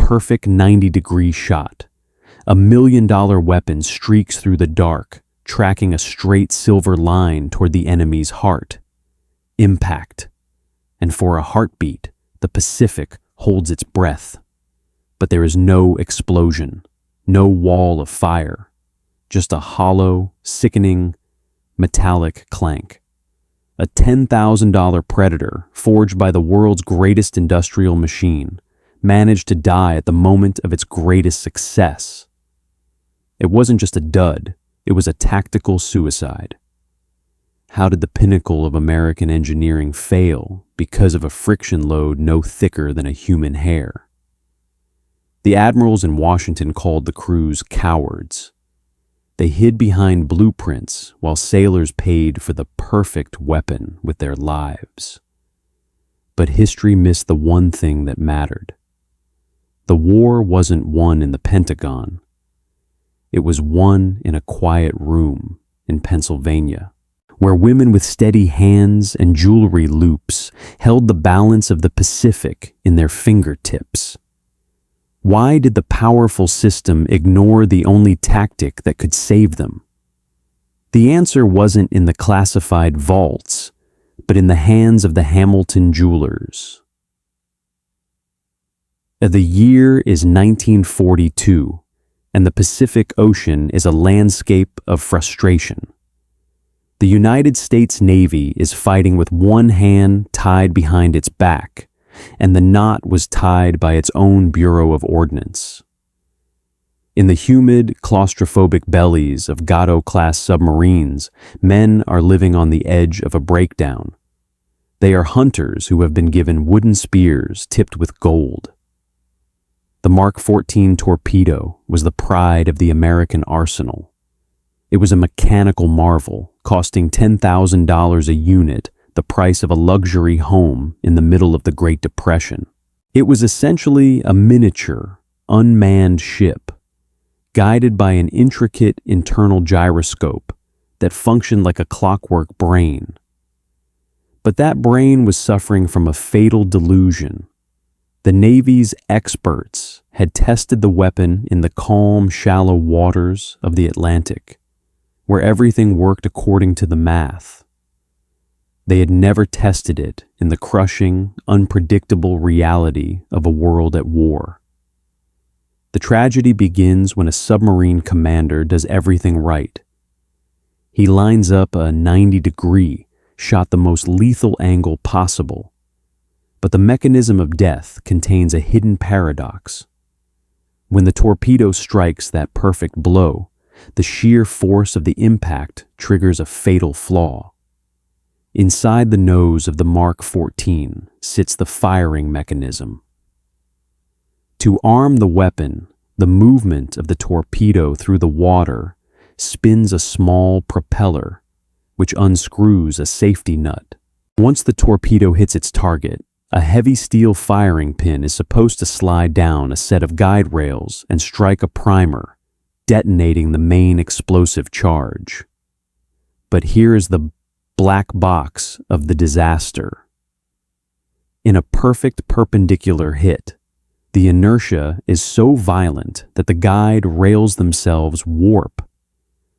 perfect 90-degree shot. A $1 million weapon streaks through the dark, tracking a straight silver line toward the enemy's heart. Impact. And for a heartbeat, the Pacific holds its breath. But there is no explosion, no wall of fire, just a hollow, sickening, metallic clank. A $10,000 Predator, forged by the world's greatest industrial machine, managed to die at the moment of its greatest success. It wasn't just a dud, it was a tactical suicide. How did the pinnacle of American engineering fail because of a friction load no thicker than a human hair? The admirals in Washington called the crews cowards. They hid behind blueprints while sailors paid for the perfect weapon with their lives. But history missed the one thing that mattered. The war wasn't won in the Pentagon. It was won in a quiet room in Pennsylvania, where women with steady hands and jewelry loupes held the balance of the Pacific in their fingertips. Why did the powerful system ignore the only tactic that could save them? The answer wasn't in the classified vaults, but in the hands of the Hamilton jewelers. The year is 1942, and the Pacific Ocean is a landscape of frustration. The United States Navy is fighting with one hand tied behind its back, and the knot was tied by its own Bureau of Ordnance. In the humid, claustrophobic bellies of Gatto-class submarines, men are living on the edge of a breakdown. They are hunters who have been given wooden spears tipped with gold. The Mark 14 Torpedo was the pride of the American arsenal. It was a mechanical marvel, costing $10,000 a unit, the price of a luxury home in the middle of the Great Depression. It was essentially a miniature, unmanned ship, guided by an intricate internal gyroscope that functioned like a clockwork brain. But that brain was suffering from a fatal delusion. The Navy's experts had tested the weapon in the calm, shallow waters of the Atlantic, where everything worked according to the math. They had never tested it in the crushing, unpredictable reality of a world at war. The tragedy begins when a submarine commander does everything right. He lines up a 90-degree, shot the most lethal angle possible. But the mechanism of death contains a hidden paradox. When the torpedo strikes that perfect blow, the sheer force of the impact triggers a fatal flaw. Inside the nose of the Mark 14 sits the firing mechanism. To arm the weapon, the movement of the torpedo through the water spins a small propeller, which unscrews a safety nut. Once the torpedo hits its target, a heavy steel firing pin is supposed to slide down a set of guide rails and strike a primer, detonating the main explosive charge. But here is the black box of the disaster. In a perfect perpendicular hit, the inertia is so violent that the guide rails themselves warp.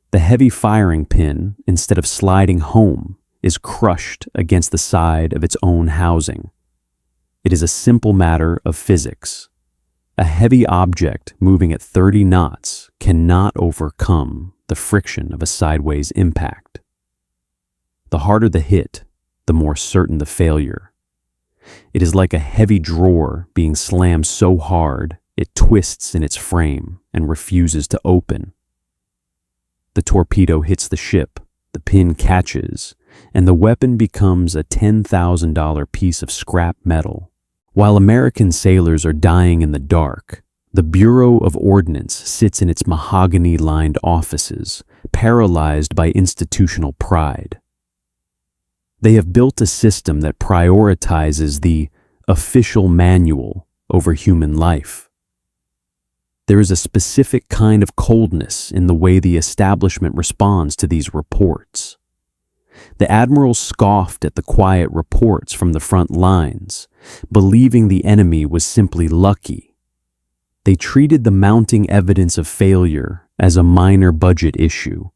The heavy firing pin, instead of sliding home, is crushed against the side of its own housing. It is a simple matter of physics. A heavy object moving at 30 knots cannot overcome the friction of a sideways impact. The harder the hit, the more certain the failure. It is like a heavy drawer being slammed so hard it twists in its frame and refuses to open. The torpedo hits the ship, the pin catches, and the weapon becomes a $10,000 piece of scrap metal. While American sailors are dying in the dark, the Bureau of Ordnance sits in its mahogany-lined offices, paralyzed by institutional pride. They have built a system that prioritizes the official manual over human life. There is a specific kind of coldness in the way the establishment responds to these reports. The admirals scoffed at the quiet reports from the front lines, believing the enemy was simply lucky. They treated the mounting evidence of failure as a minor budget issue,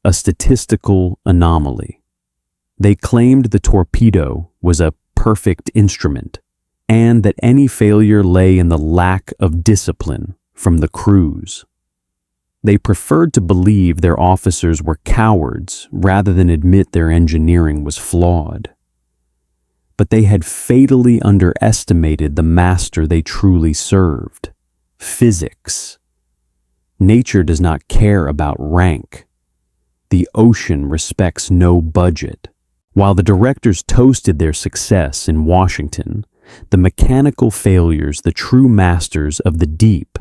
a statistical anomaly. They claimed the Torpedo was a perfect instrument, and that any failure lay in the lack of discipline from the crews. They preferred to believe their officers were cowards rather than admit their engineering was flawed. But they had fatally underestimated the master they truly served: physics. Nature does not care about rank. The ocean respects no budget. While the directors toasted their success in Washington, the mechanical failures, the true masters of the deep,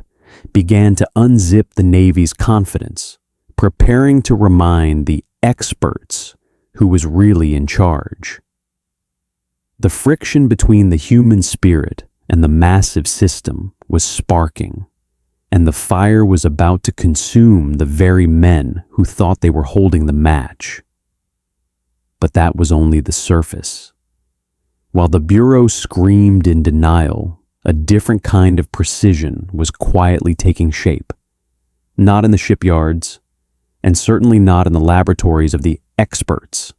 began to unzip the Navy's confidence, preparing to remind the experts who was really in charge. The friction between the human spirit and the massive system was sparking, and the fire was about to consume the very men who thought they were holding the match. But that was only the surface. While the Bureau screamed in denial, a different kind of precision was quietly taking shape. Not in the shipyards, and certainly not in the laboratories of the experts.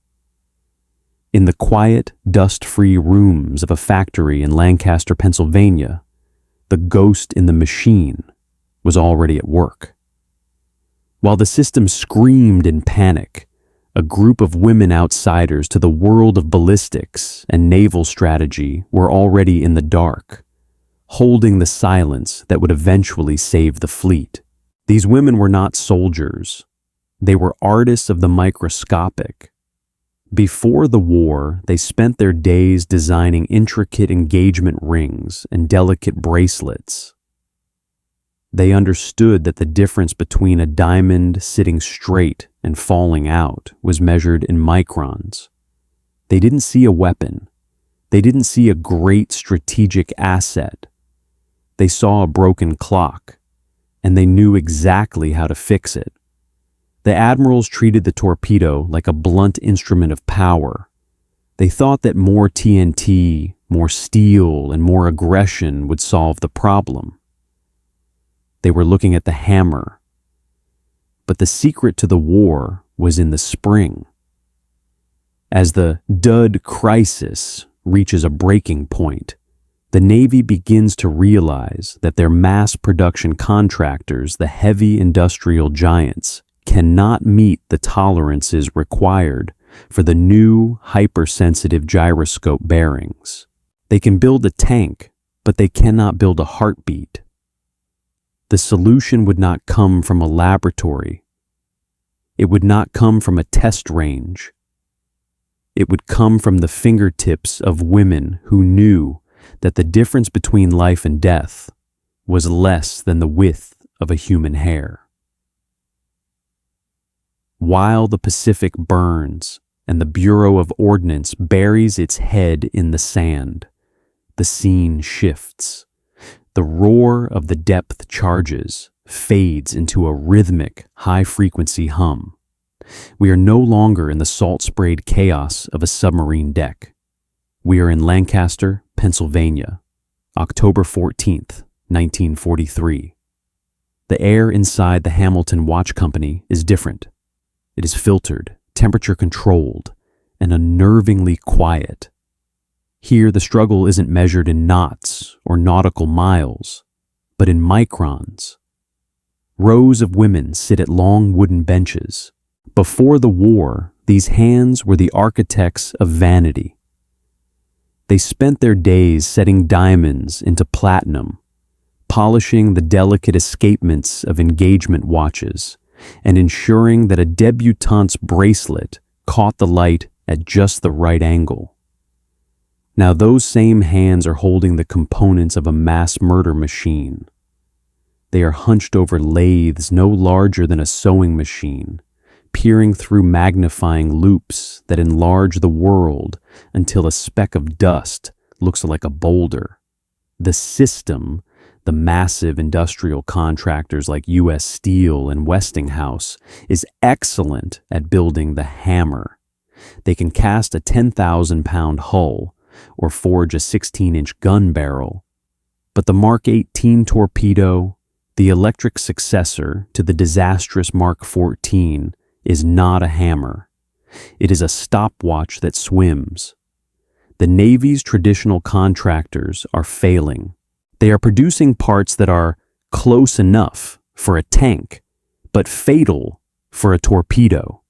In the quiet, dust-free rooms of a factory in Lancaster, Pennsylvania, the ghost in the machine was already at work. While the system screamed in panic, a group of women outsiders to the world of ballistics and naval strategy were already in the dark, holding the silence that would eventually save the fleet. These women were not soldiers. They were artists of the microscopic. Before the war, they spent their days designing intricate engagement rings and delicate bracelets. They understood that the difference between a diamond sitting straight and falling out was measured in microns. They didn't see a weapon. They didn't see a great strategic asset. They saw a broken clock, and they knew exactly how to fix it. The Admirals treated the Torpedo like a blunt instrument of power. They thought that more TNT, more steel, and more aggression would solve the problem. They were looking at the hammer. But the secret to the war was in the spring. As the Dud Crisis reaches a breaking point, the Navy begins to realize that their mass production contractors, the heavy industrial giants, cannot meet the tolerances required for the new hypersensitive gyroscope bearings. They can build a tank, but they cannot build a heartbeat. The solution would not come from a laboratory. It would not come from a test range. It would come from the fingertips of women who knew that the difference between life and death was less than the width of a human hair. While the Pacific burns and the Bureau of Ordnance buries its head in the sand, the scene shifts. The roar of the depth charges fades into a rhythmic, high-frequency hum. We are no longer in the salt-sprayed chaos of a submarine deck. We are in Lancaster, Pennsylvania, October 14th, 1943. The air inside the Hamilton Watch Company is different. It is filtered, temperature-controlled, and unnervingly quiet. Here, the struggle isn't measured in knots or nautical miles, but in microns. Rows of women sit at long wooden benches. Before the war, these hands were the architects of vanity. They spent their days setting diamonds into platinum, polishing the delicate escapements of engagement watches, and ensuring that a debutante's bracelet caught the light at just the right angle. Now those same hands are holding the components of a mass murder machine. They are hunched over lathes no larger than a sewing machine, peering through magnifying loupes that enlarge the world until a speck of dust looks like a boulder. The system, the massive industrial contractors like U.S. Steel and Westinghouse, is excellent at building the hammer. They can cast a 10,000-pound hull or forge a 16-inch gun barrel, But the Mark 18 torpedo, the electric successor to the disastrous Mark 14, is not a hammer. It is a stopwatch that swims. The Navy's traditional contractors are failing. They are producing parts that are close enough for a tank, but fatal for a torpedo.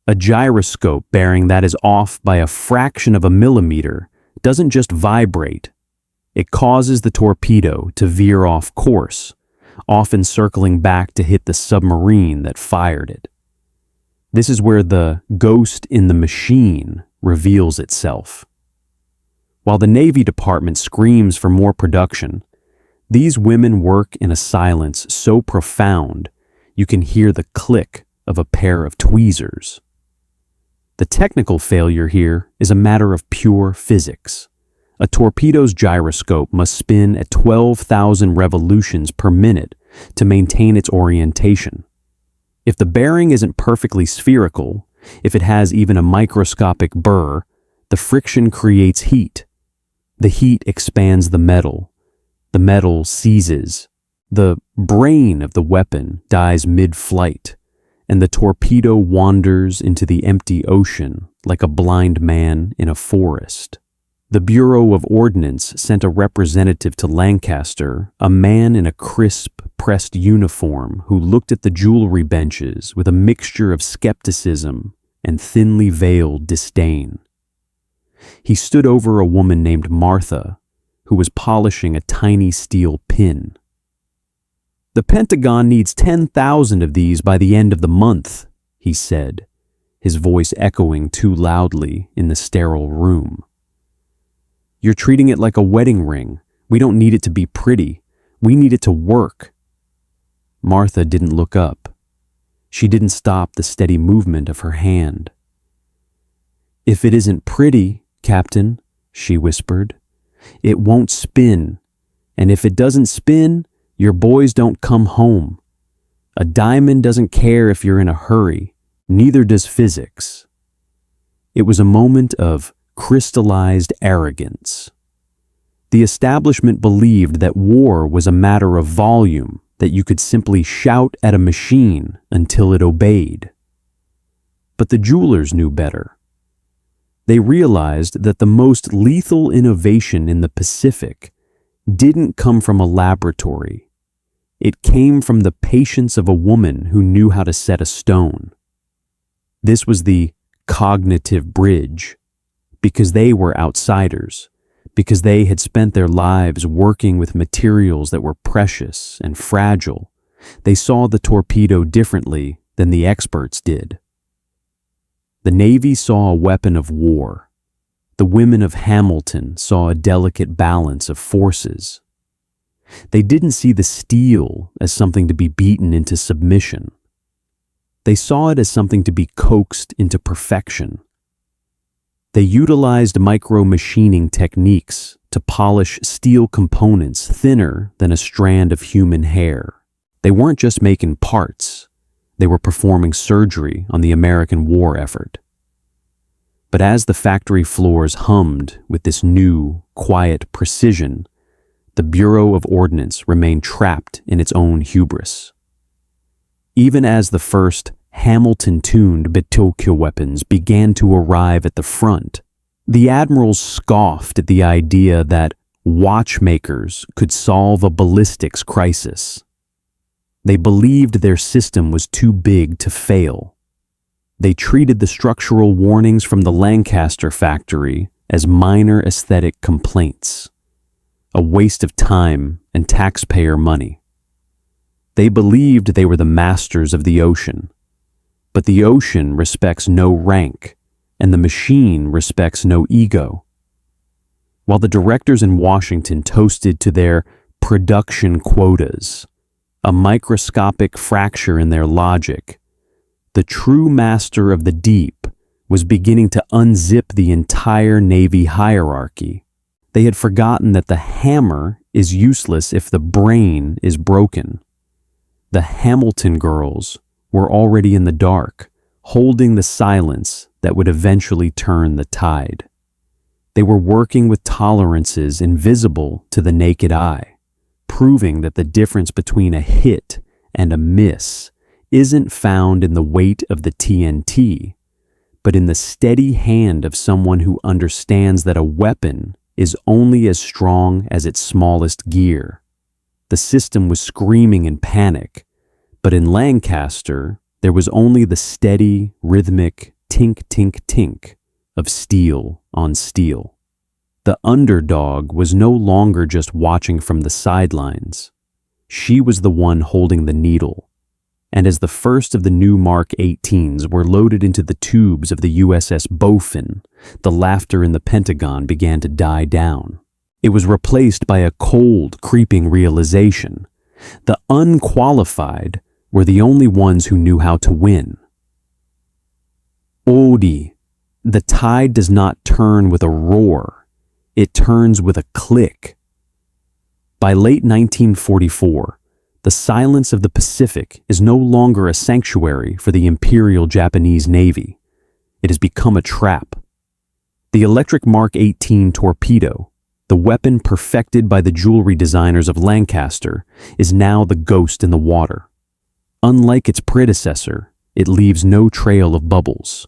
A gyroscope bearing that is off by a fraction of a millimeter doesn't just vibrate. It causes the torpedo to veer off course, often circling back to hit the submarine that fired it. This is where the ghost in the machine reveals itself. While the Navy Department screams for more production, these women work in a silence so profound you can hear the click of a pair of tweezers. The technical failure here is a matter of pure physics. A torpedo's gyroscope must spin at 12,000 revolutions per minute to maintain its orientation. If the bearing isn't perfectly spherical, if it has even a microscopic burr, the friction creates heat. The heat expands the metal. The metal seizes. The brain of the weapon dies mid-flight, and the torpedo wanders into the empty ocean like a blind man in a forest. The Bureau of Ordnance sent a representative to Lancaster, a man in a crisp, pressed uniform who looked at the jewelry benches with a mixture of skepticism and thinly veiled disdain. He stood over a woman named Martha, who was polishing a tiny steel pin. "The Pentagon needs 10,000 of these by the end of the month," he said, his voice echoing too loudly in the sterile room. "You're treating it like a wedding ring. We don't need it to be pretty. We need it to work." Martha didn't look up. She didn't stop the steady movement of her hand. "If it isn't pretty, Captain," she whispered, "it won't spin. And if it doesn't spin, your boys don't come home. A diamond doesn't care if you're in a hurry. Neither does physics." It was a moment of crystallized arrogance. The establishment believed that war was a matter of volume, that you could simply shout at a machine until it obeyed. But the jewelers knew better. They realized that the most lethal innovation in the Pacific didn't come from a laboratory. It came from the patience of a woman who knew how to set a stone. This was the cognitive bridge, because they were outsiders, because they had spent their lives working with materials that were precious and fragile. They saw the torpedo differently than the experts did. The Navy saw a weapon of war. The women of Hamilton saw a delicate balance of forces. They didn't see the steel as something to be beaten into submission. They saw it as something to be coaxed into perfection. They utilized micro-machining techniques to polish steel components thinner than a strand of human hair. They weren't just making parts. They were performing surgery on the American war effort. But as the factory floors hummed with this new, quiet precision, the Bureau of Ordnance remained trapped in its own hubris. Even as the first Hamilton-tuned BETRAYAL weapons began to arrive at the front, the Admirals scoffed at the idea that watchmakers could solve a ballistics crisis. They believed their system was too big to fail. They treated the structural warnings from the Lancaster factory as minor aesthetic complaints, a waste of time and taxpayer money. They believed they were the masters of the ocean, but the ocean respects no rank, and the machine respects no ego. While the directors in Washington toasted to their production quotas, a microscopic fracture in their logic, the true master of the deep was beginning to unzip the entire Navy hierarchy. They had forgotten that the hammer is useless if the brain is broken. The Hamilton girls were already in the dark, holding the silence that would eventually turn the tide. They were working with tolerances invisible to the naked eye, proving that the difference between a hit and a miss isn't found in the weight of the TNT, but in the steady hand of someone who understands that a weapon is only as strong as its smallest gear. The system was screaming in panic, but in Lancaster, there was only the steady, rhythmic tink, tink, tink of steel on steel. The underdog was no longer just watching from the sidelines. She was the one holding the needle. And as the first of the new Mark 18s were loaded into the tubes of the USS Bowfin, the laughter in the Pentagon began to die down. It was replaced by a cold, creeping realization. The unqualified were the only ones who knew how to win. Odi, the tide does not turn with a roar. It turns with a click. By late 1944, the silence of the Pacific is no longer a sanctuary for the Imperial Japanese Navy. It has become a trap. The electric Mark 18 torpedo, the weapon perfected by the jewelry designers of Lancaster, is now the ghost in the water. Unlike its predecessor, it leaves no trail of bubbles,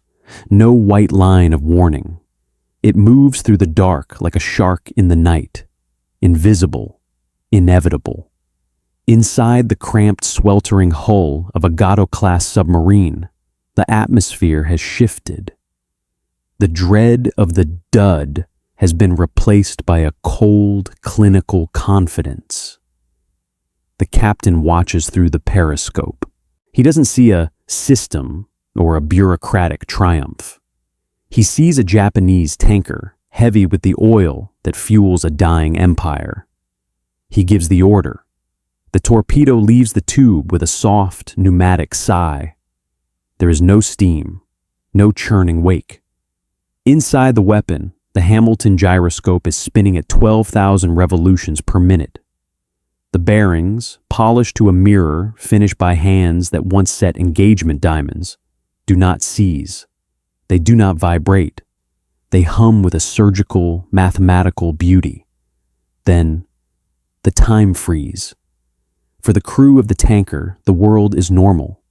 no white line of warning. It moves through the dark like a shark in the night, invisible, inevitable. Inside the cramped, sweltering hull of a Gato-class submarine, the atmosphere has shifted. The dread of the dud has been replaced by a cold, clinical confidence. The captain watches through the periscope. He doesn't see a system or a bureaucratic triumph. He sees a Japanese tanker, heavy with the oil that fuels a dying empire. He gives the order. The torpedo leaves the tube with a soft, pneumatic sigh. There is no steam, no churning wake. Inside the weapon, the Hamilton gyroscope is spinning at 12,000 revolutions per minute. The bearings, polished to a mirror finished by hands that once set engagement diamonds, do not seize. They do not vibrate. They hum with a surgical, mathematical beauty. Then, the time freeze. For the crew of the tanker, the world is normal.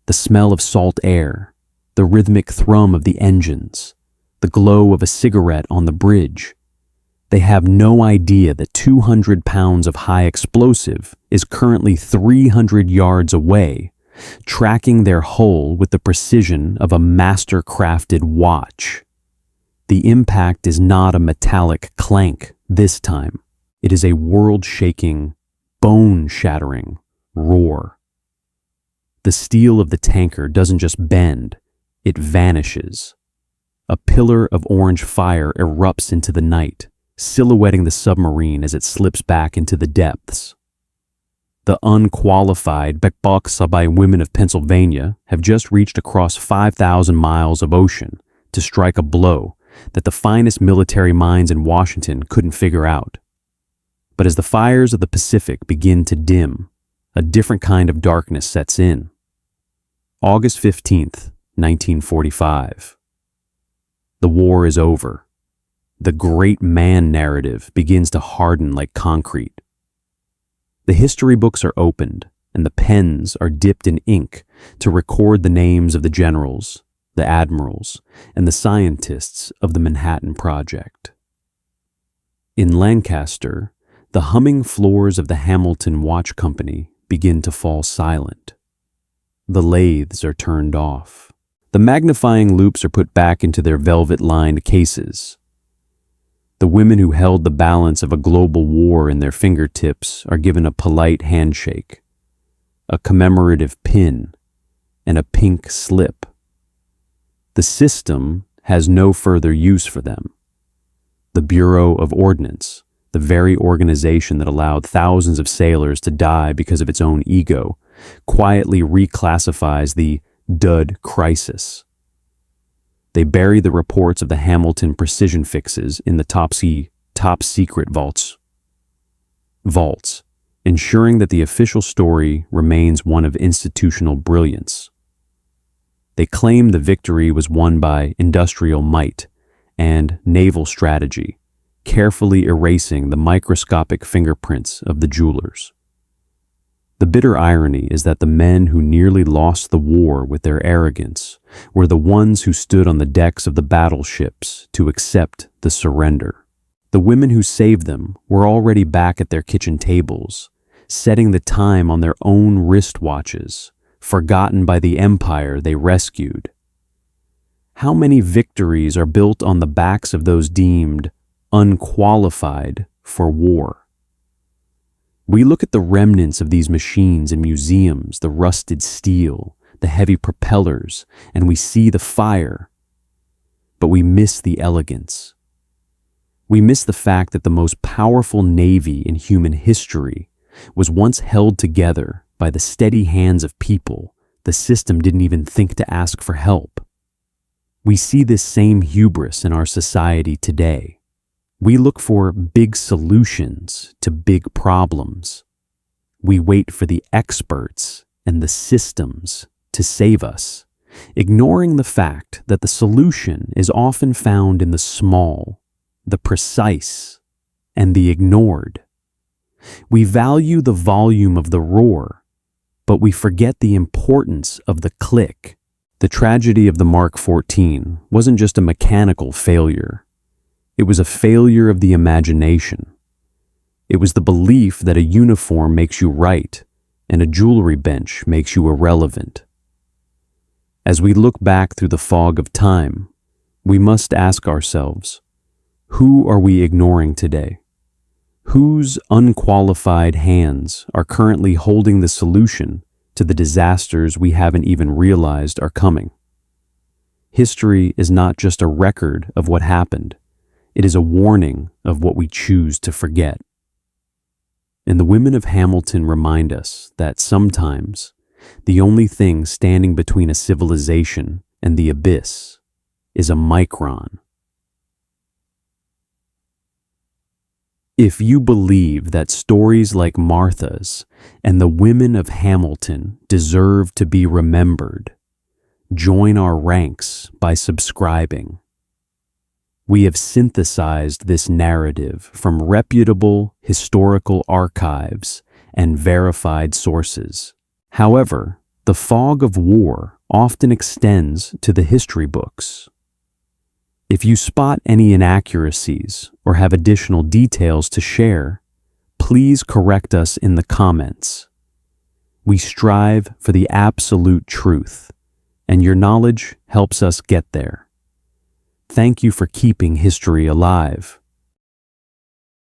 The smell of salt air, the rhythmic thrum of the engines, the glow of a cigarette on the bridge. They have no idea that 200 pounds of high explosive is currently 300 yards away, tracking their hull with the precision of a master-crafted watch. The impact is not a metallic clank this time. It is a world-shaking, bone-shattering roar. The steel of the tanker doesn't just bend, it vanishes. A pillar of orange fire erupts into the night, silhouetting the submarine as it slips back into the depths. The unqualified Bekboksabai women of Pennsylvania have just reached across 5,000 miles of ocean to strike a blow that the finest military minds in Washington couldn't figure out. But as the fires of the Pacific begin to dim, a different kind of darkness sets in. August 15th, 1945. The war is over. The great man narrative begins to harden like concrete. The history books are opened, and the pens are dipped in ink to record the names of the generals, the admirals, and the scientists of the Manhattan Project. In Lancaster, the humming floors of the Hamilton Watch Company begin to fall silent. The lathes are turned off. The magnifying loupes are put back into their velvet-lined cases. The women who held the balance of a global war in their fingertips are given a polite handshake, a commemorative pin, and a pink slip. The system has no further use for them. The Bureau of Ordnance, the very organization that allowed thousands of sailors to die because of its own ego, quietly reclassifies the Dud Crisis. They bury the reports of the Hamilton precision fixes in the top secret vaults, ensuring that the official story remains one of institutional brilliance. They claim the victory was won by industrial might and naval strategy, carefully erasing the microscopic fingerprints of the jewelers. The bitter irony is that the men who nearly lost the war with their arrogance were the ones who stood on the decks of the battleships to accept the surrender. The women who saved them were already back at their kitchen tables, setting the time on their own wristwatches, forgotten by the empire they rescued. How many victories are built on the backs of those deemed unqualified for war? We look at the remnants of these machines in museums, the rusted steel, the heavy propellers, and we see the fire, but we miss the elegance. We miss the fact that the most powerful navy in human history was once held together by the steady hands of people the system didn't even think to ask for help. We see this same hubris in our society today. We look for big solutions to big problems. We wait for the experts and the systems to save us, ignoring the fact that the solution is often found in the small, the precise, and the ignored. We value the volume of the roar, but we forget the importance of the click. The tragedy of the Mark 14 wasn't just a mechanical failure. It was a failure of the imagination. It was the belief that a uniform makes you right and a jewelry bench makes you irrelevant. As we look back through the fog of time, we must ask ourselves, who are we ignoring today? Whose unqualified hands are currently holding the solution to the disasters we haven't even realized are coming? History is not just a record of what happened. It is a warning of what we choose to forget. And the women of Hamilton remind us that sometimes the only thing standing between a civilization and the abyss is a micron. If you believe that stories like Martha's and the women of Hamilton deserve to be remembered, join our ranks by subscribing. We have synthesized this narrative from reputable historical archives and verified sources. However, the fog of war often extends to the history books. If you spot any inaccuracies or have additional details to share, please correct us in the comments. We strive for the absolute truth, and your knowledge helps us get there. Thank you for keeping history alive.